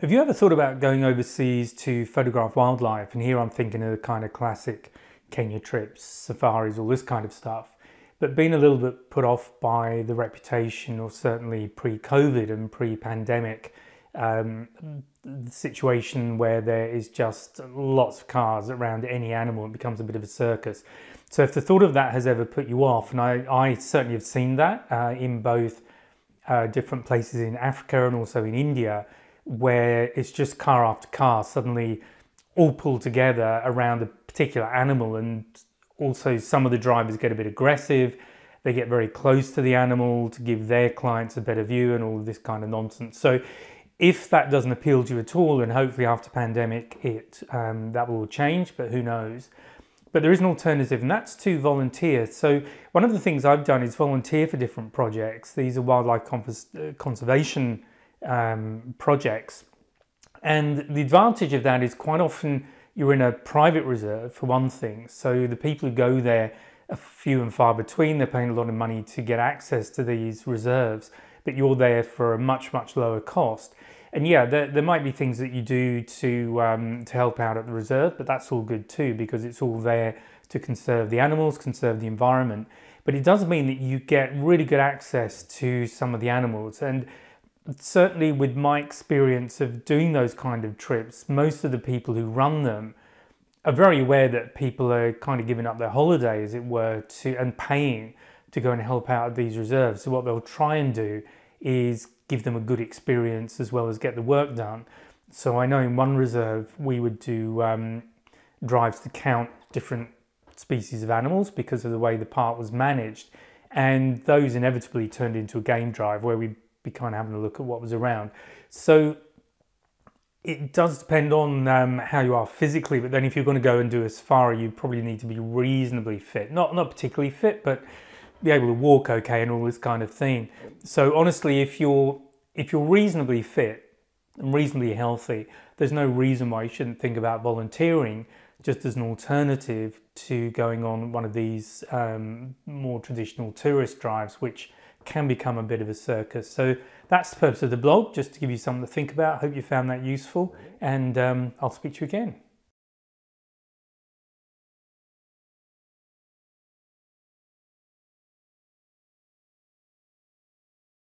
Have you ever thought about going overseas to photograph wildlife? And here I'm thinking of the kind of classic Kenya trips, safaris, all this kind of stuff. But being a little bit put off by the reputation, or certainly pre-COVID and pre-pandemic, the situation where there is just lots of cars around any animal, it becomes a bit of a circus. So if the thought of that has ever put you off, and I certainly have seen that in both different places in Africa and also in India, where it's just car after car suddenly all pulled together around a particular animal, and also some of the drivers get a bit aggressive. They get very close to the animal to give their clients a better view and all of this kind of nonsense. So if that doesn't appeal to you at all, and hopefully after pandemic that will change, but who knows. But there is an alternative, and that's to volunteer. So one of the things I've done is volunteer for different projects. These are wildlife conservation projects, and the advantage of that is quite often you're in a private reserve for one thing, so the people who go there are few and far between. They're paying a lot of money to get access to these reserves, but you're there for a much lower cost. And yeah, there might be things that you do to help out at the reserve, but that's all good too, because it's all there to conserve the animals, conserve the environment. But it does mean that you get really good access to some of the animals. And certainly with my experience of doing those kind of trips, most of the people who run them are very aware that people are kind of giving up their holiday, as it were, and paying to go and help out at these reserves. So what they'll try and do is give them a good experience as well as get the work done. So I know in one reserve we would do drives to count different species of animals because of the way the park was managed, and those inevitably turned into a game drive where we'd be kind of having a look at what was around. So it does depend on how you are physically, but then if you're going to go and do a safari, you probably need to be reasonably fit. Not particularly fit, but be able to walk okay and all this kind of thing. So honestly, if you're reasonably fit and reasonably healthy, there's no reason why you shouldn't think about volunteering just as an alternative to going on one of these more traditional tourist drives, which can become a bit of a circus. So that's the purpose of the blog, just to give you something to think about. Hope you found that useful, and I'll speak to you again.